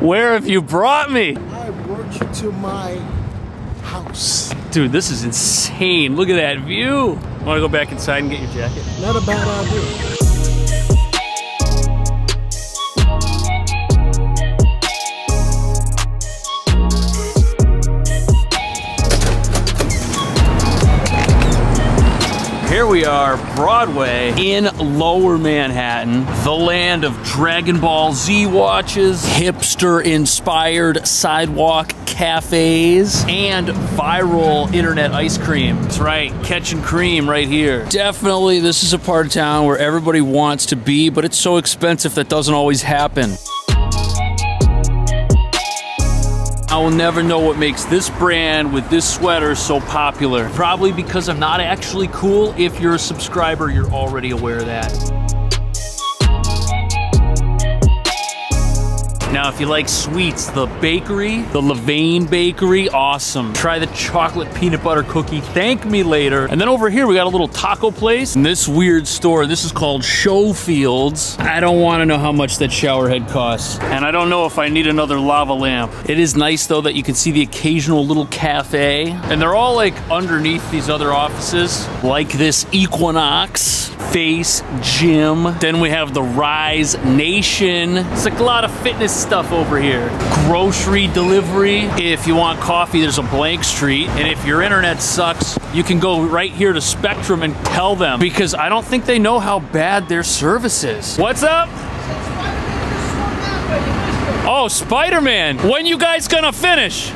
Where have you brought me? I brought you to my house. Dude, this is insane. Look at that view. Want to go back inside and get your jacket? Not a bad idea. Here we are, Broadway in Lower Manhattan, the land of Dragon Ball Z watches, hipster-inspired sidewalk cafes, and viral internet ice cream. That's right, catching cream right here. Definitely, this is a part of town where everybody wants to be, but it's so expensive that doesn't always happen. I will never know what makes this brand with this sweater so popular. Probably because I'm not actually cool. If you're a subscriber, you're already aware of that. Now, if you like sweets, the bakery, the Levain Bakery, awesome. Try the chocolate peanut butter cookie, thank me later. And then over here, we got a little taco place. And this weird store, this is called Showfields. I don't wanna know how much that shower head costs. And I don't know if I need another lava lamp. It is nice though that you can see the occasional little cafe. And they're all like underneath these other offices, like this Equinox, Face Gym. Then we have the Rise Nation. It's like a lot of fitness stuff over here. Grocery delivery. If you want coffee, there's a blank street. And if your internet sucks, you can go right here to Spectrum and tell them, because I don't think they know how bad their service is. What's up? Oh, Spider-Man. When you guys gonna finish?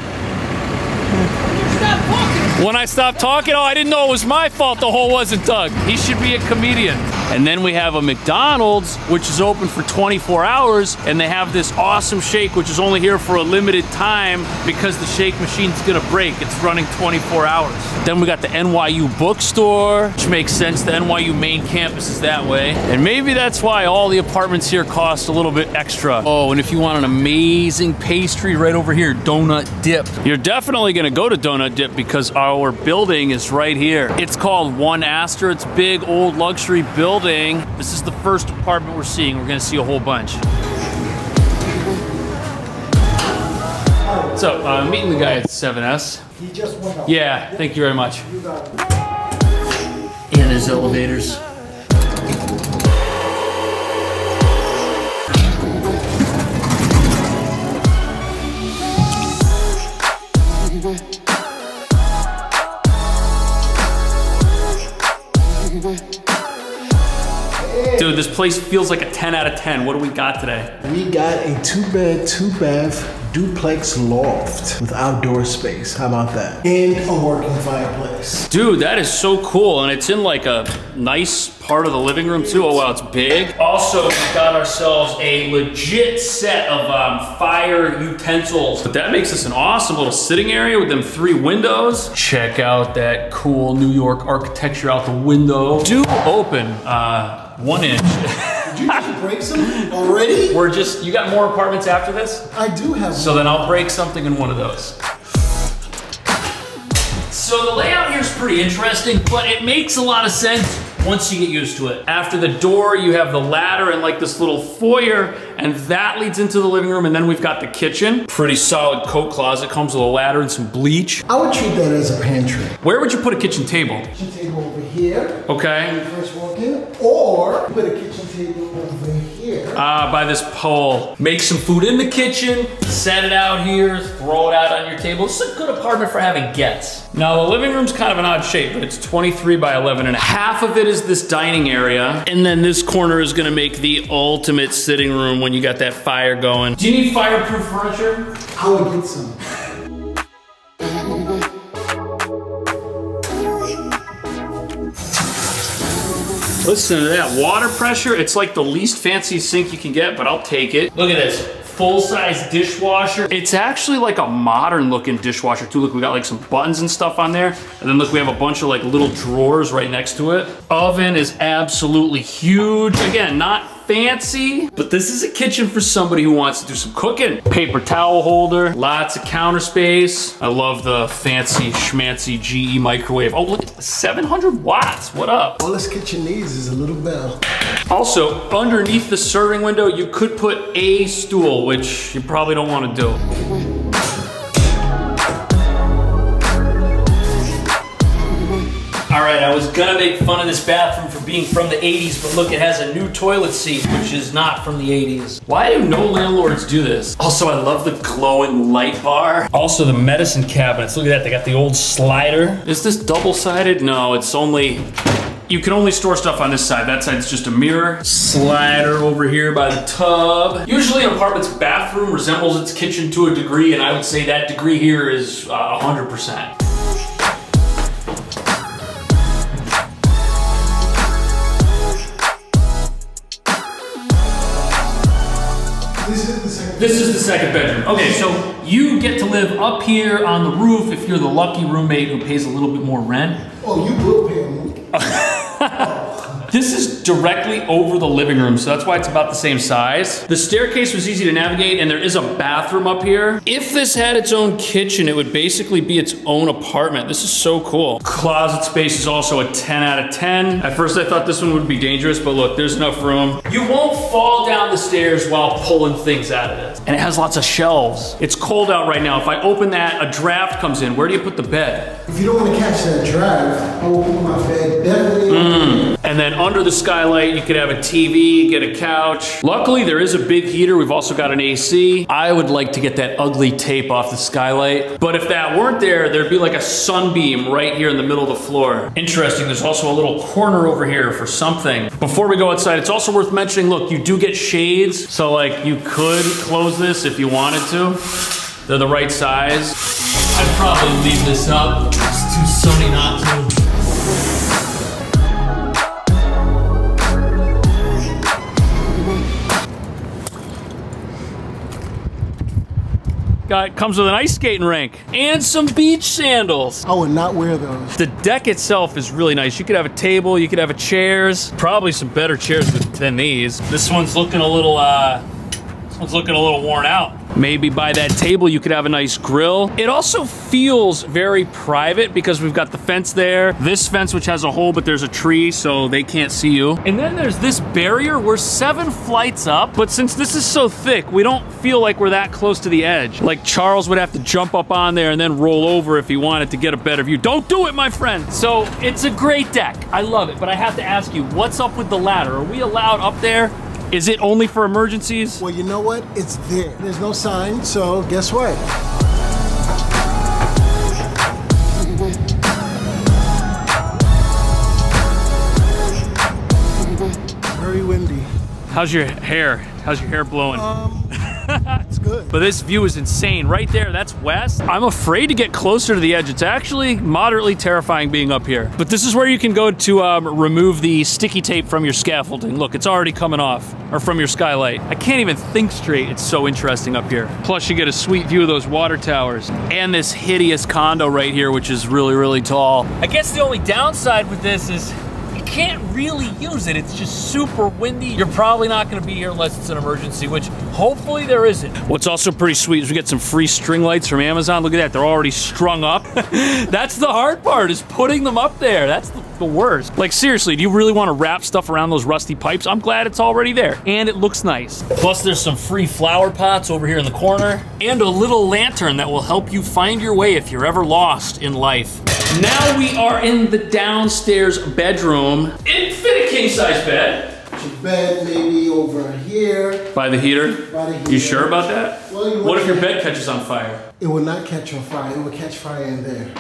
When I stopped talking? Oh, I didn't know it was my fault the hole wasn't dug. He should be a comedian. And then we have a McDonald's, which is open for 24 hours, and they have this awesome shake, which is only here for a limited time because the shake machine's gonna break. It's running 24 hours. Then we got the NYU bookstore, which makes sense. The NYU main campus is that way. And maybe that's why all the apartments here cost a little bit extra. Oh, and if you want an amazing pastry right over here, Donut Dip. You're definitely gonna go to Donut Dip because our building is right here. It's called One Astor. It's a big old luxury building. This is the first apartment we're seeing. We're gonna see a whole bunch. So, I'm meeting the guy at 7S. He just went up. Yeah, thank you very much. You got it. And there's elevators. Dude, this place feels like a 10 out of 10. What do we got today? We got a 2-bed, 2-bath duplex loft with outdoor space. How about that? And a working fireplace. Dude, that is so cool. And it's in like a nice part of the living room too. Oh wow, it's big. Also, we got ourselves a legit set of fire utensils. But that makes this an awesome little sitting area with them 3 windows. Check out that cool New York architecture out the window. Do open 1 inch. Did you just break something already? We're just, you got more apartments after this? I do have So then I'll break something in one of those. So the layout here is pretty interesting, but it makes a lot of sense once you get used to it. After the door, you have the ladder and like this little foyer, and that leads into the living room, and then we've got the kitchen. Pretty solid coat closet, comes with a ladder and some bleach. I would treat that as a pantry. Where would you put a kitchen table? Kitchen table over here. Okay. When you first walk in, or put a kitchen table over here. By this pole. Make some food in the kitchen, set it out here, throw it out on your table. It's a good apartment for having guests. Now the living room's kind of an odd shape, but it's 23 by 11 and half of it is this dining area. And then this corner is gonna make the ultimate sitting room when you got that fire going. Do you need fireproof furniture? I would get some. Listen to that water pressure. It's like the least fancy sink you can get, but I'll take it. Look at this. Full-size dishwasher. It's actually like a modern looking dishwasher too. Look, we got like some buttons and stuff on there. And then look, we have a bunch of like little drawers right next to it. Oven is absolutely huge. Again, not fancy, but this is a kitchen for somebody who wants to do some cooking. Paper towel holder, lots of counter space. I love the fancy schmancy GE microwave. Oh, look, 700 watts, what up? All this kitchen needs is a little bell. Also, underneath the serving window, you could put a stool, which you probably don't want to do. All right, I was gonna make fun of this bathroom for being from the 80s, but look, it has a new toilet seat, which is not from the 80s. Why do no landlords do this? Also, I love the glowing light bar. Also, the medicine cabinets, look at that, they got the old slider. Is this double-sided? No, it's only, you can only store stuff on this side. That side's just a mirror. Slider over here by the tub. Usually an apartment's bathroom resembles its kitchen to a degree, and I would say that degree here is 100%. This is the second bedroom. Okay, so you get to live up here on the roof if you're the lucky roommate who pays a little bit more rent. Oh, you will pay more. This is directly over the living room, so that's why it's about the same size. The staircase was easy to navigate, and there is a bathroom up here. If this had its own kitchen, it would basically be its own apartment. This is so cool. Closet space is also a 10 out of 10. At first I thought this one would be dangerous, but look, there's enough room. You won't fall down the stairs while pulling things out of it. And it has lots of shelves. It's cold out right now. If I open that, a draft comes in. Where do you put the bed? If you don't want to catch that draft, I will put my bed definitely. And then under the skylight, you could have a TV, get a couch. Luckily, there is a big heater. We've also got an AC. I would like to get that ugly tape off the skylight. But if that weren't there, there'd be like a sunbeam right here in the middle of the floor. Interesting, there's also a little corner over here for something. Before we go outside, it's also worth mentioning, look, you do get shades. So like you could close this if you wanted to. They're the right size. I'd probably leave this up. It's too sunny not to. It comes with an ice skating rink and some beach sandals. I would not wear those. The deck itself is really nice. You could have a table, you could have a chairs, probably some better chairs than these. This one's looking a little worn out. Maybe by that table you could have a nice grill. It also feels very private because we've got the fence there. This fence which has a hole, but there's a tree so they can't see you. And then there's this barrier. We're 7 flights up, but since this is so thick, we don't feel like we're that close to the edge. Like Charles would have to jump up on there and then roll over if he wanted to get a better view. Don't do it, my friend. So it's a great deck. I love it, but I have to ask you, what's up with the ladder? Are we allowed up there? Is it only for emergencies? Well, you know what? It's there. There's no sign, so guess what? Very windy. How's your hair? How's your hair blowing? It's good. But this view is insane. Right there, that's west. I'm afraid to get closer to the edge. It's actually moderately terrifying being up here. But this is where you can go to remove the sticky tape from your scaffolding. Look, it's already coming off, or from your skylight. I can't even think straight. It's so interesting up here. Plus, you get a sweet view of those water towers and this hideous condo right here, which is really, really tall. I guess the only downside with this is you can't really use it. It's just super windy. You're probably not gonna be here unless it's an emergency, which hopefully there isn't. What's also pretty sweet is we get some free string lights from Amazon. Look at that, they're already strung up. That's the hard part, is putting them up there. That's the worst. Like seriously, do you really wanna wrap stuff around those rusty pipes? I'm glad it's already there, and it looks nice. Plus there's some free flower pots over here in the corner, and a little lantern that will help you find your way if you're ever lost in life. Now we are in the downstairs bedroom. It fit a king-size bed. Your bed maybe over here. By the heater? By the heater. You sure about that? Well, what if your bed catches on fire? It will not catch on fire. It will catch fire in there.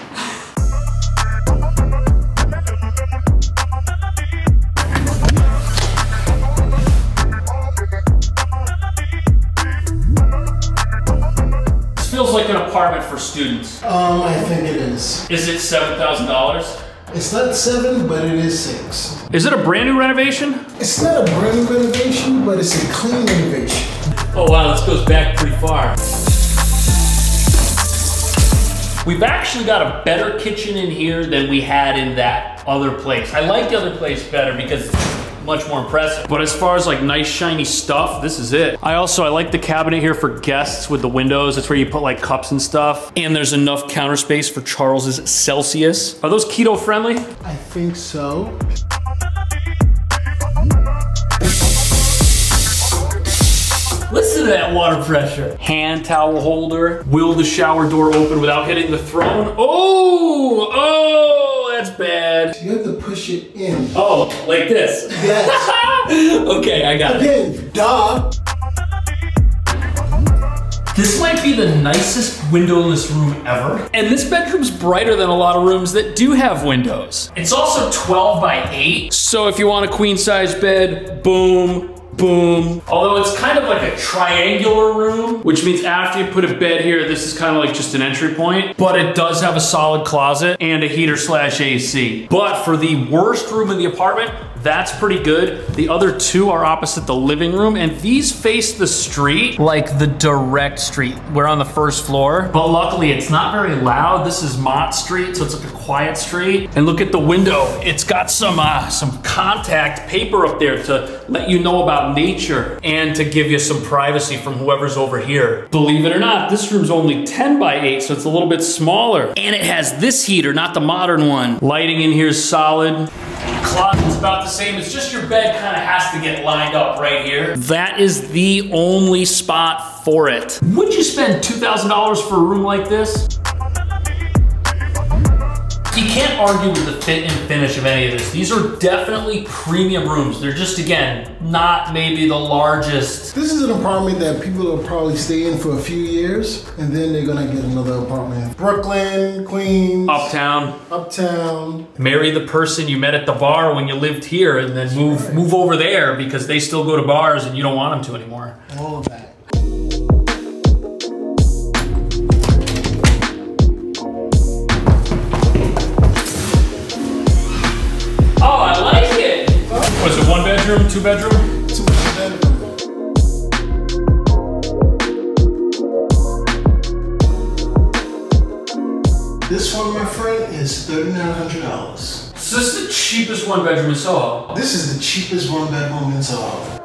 Feels like an apartment for students. I think it is. Is it $7,000? It's not 7, but it is 6. Is it a brand new renovation? It's not a brand new renovation, but it's a clean renovation. Oh wow, this goes back pretty far. We've actually got a better kitchen in here than we had in that other place. I like the other place better because much more impressive. But as far as like nice shiny stuff, this is it. I like the cabinet here for guests with the windows. That's where you put like cups and stuff. And there's enough counter space for Charles's Celsius. Are those keto friendly? I think so. Listen to that water pressure. Hand towel holder. Will the shower door open without hitting the throne? Oh, that's bad. You have to push it in. Oh, like this? Yes. Okay, I got it. Again, duh. This might be the nicest window in this room ever. And this bedroom's brighter than a lot of rooms that do have windows. It's also 12 by 8. So if you want a queen size bed, boom. Boom. Although it's kind of like a triangular room, which means after you put a bed here, this is kind of like just an entry point, but it does have a solid closet and a heater slash AC. But for the worst room in the apartment, that's pretty good. The other two are opposite the living room, and these face the street, like the direct street. We're on the first floor, but luckily it's not very loud. This is Mott Street, so it's like a quiet street. And look at the window. It's got some contact paper up there to let you know about nature and to give you some privacy from whoever's over here. Believe it or not, this room's only 10 by 8, so it's a little bit smaller. And it has this heater, not the modern one. Lighting in here is solid. Closet's about the same. It's just your bed kind of has to get lined up right here. That is the only spot for it. Would you spend $2,000 for a room like this? You can't argue with the fit and finish of any of this. These are definitely premium rooms. They're just, again, not maybe the largest. This is an apartment that people will probably stay in for a few years, and then they're gonna get another apartment. Brooklyn, Queens. Uptown. Marry the person you met at the bar when you lived here, and then move over there because they still go to bars and you don't want them to anymore. All of that. Was it 1 bedroom, 2 bedroom? 2 bedroom. This one, my friend, is $3,900. So this is the cheapest 1 bedroom in Soho. This is the cheapest 1 bedroom in Soho.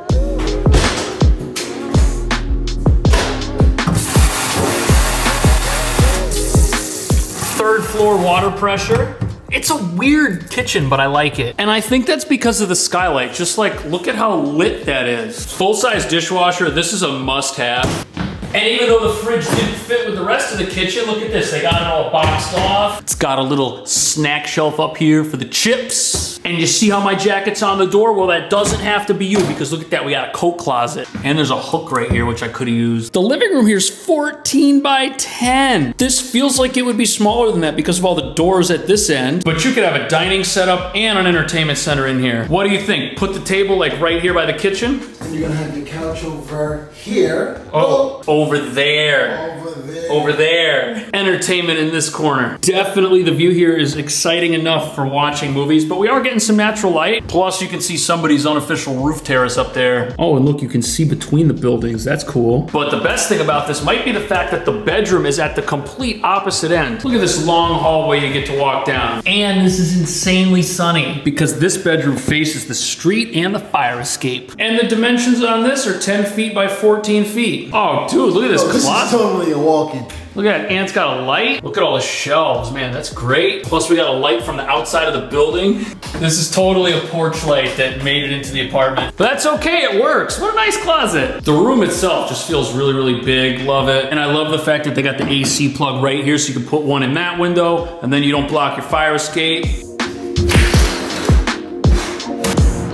Third floor water pressure. It's a weird kitchen, but I like it. And I think that's because of the skylight. Just like, look at how lit that is. Full-size dishwasher, this is a must-have. And even though the fridge didn't fit with the rest of the kitchen, look at this, they got it all boxed off. It's got a little snack shelf up here for the chips. And you see how my jacket's on the door? Well, that doesn't have to be you because look at that, we got a coat closet. And there's a hook right here, which I could have used. The living room here is 14 by 10. This feels like it would be smaller than that because of all the doors at this end. But you could have a dining setup and an entertainment center in here. What do you think? Put the table like right here by the kitchen? And you're gonna have the couch over here. Oh, over there. Over there. Over there. Entertainment in this corner. Definitely the view here is exciting enough for watching movies, but we are getting some natural light. Plus you can see somebody's unofficial roof terrace up there. Oh, and look, you can see between the buildings. That's cool. But the best thing about this might be the fact that the bedroom is at the complete opposite end. Look at this long hallway you get to walk down. And this is insanely sunny because this bedroom faces the street and the fire escape. And the dimensions on this are 10 feet by 14 feet. Oh, dude, look at this closet. This is totally a walk-in. Look at that, and it's got a light. Look at all the shelves, man, that's great. Plus we got a light from the outside of the building. This is totally a porch light that made it into the apartment. But that's okay, it works. What a nice closet. The room itself just feels really, really big, love it. And I love the fact that they got the AC plug right here so you can put one in that window and then you don't block your fire escape.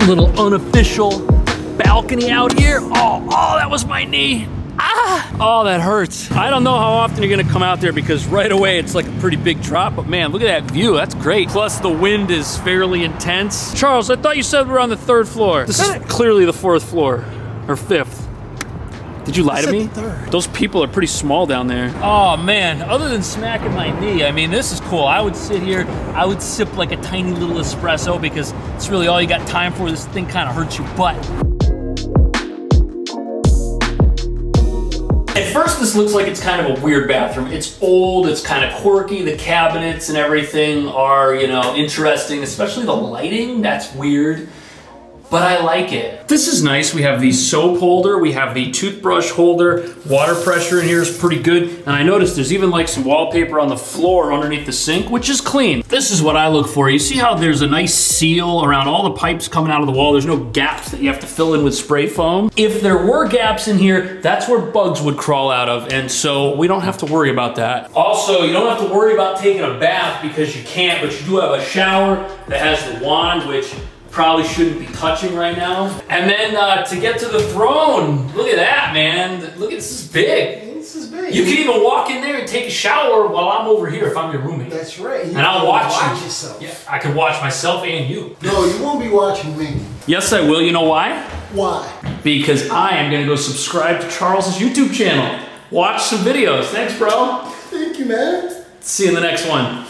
Little unofficial balcony out here. Oh, that was my knee. Ah! Oh, that hurts. I don't know how often you're gonna come out there because right away it's like a pretty big drop, but man, look at that view, that's great. Plus the wind is fairly intense. Charles, I thought you said we're on the 3rd floor. This is clearly the 4th floor, or 5th. Did you lie to me? Those people are pretty small down there. Oh man, other than smacking my knee, I mean, this is cool. I would sit here, I would sip like a tiny little espresso because it's really all you got time for. This thing kind of hurts your butt. At first, this looks like it's kind of a weird bathroom. It's old, it's kind of quirky. The cabinets and everything are, you know, interesting, especially the lighting, that's weird. but I like it. This is nice. We have the soap holder, we have the toothbrush holder, water pressure in here is pretty good. And I noticed there's even like some wallpaper on the floor underneath the sink, which is clean. This is what I look for. You see how there's a nice seal around all the pipes coming out of the wall. There's no gaps that you have to fill in with spray foam. If there were gaps in here, that's where bugs would crawl out of, and so we don't have to worry about that. Also, you don't have to worry about taking a bath because you can't, but you do have a shower that has the wand, which probably shouldn't be touching right now. And then to get to the throne, look at that, man. Look at this is big. This is big. You can even walk in there and take a shower while I'm over here if I'm your roommate. That's right. And I'll watch yourself. Yeah, I can watch myself and you. No, you won't be watching me. Yes, I will. You know why? Why? Because I am gonna go subscribe to Charles's YouTube channel. Watch some videos. Thanks, bro. Thank you, man. See you in the next one.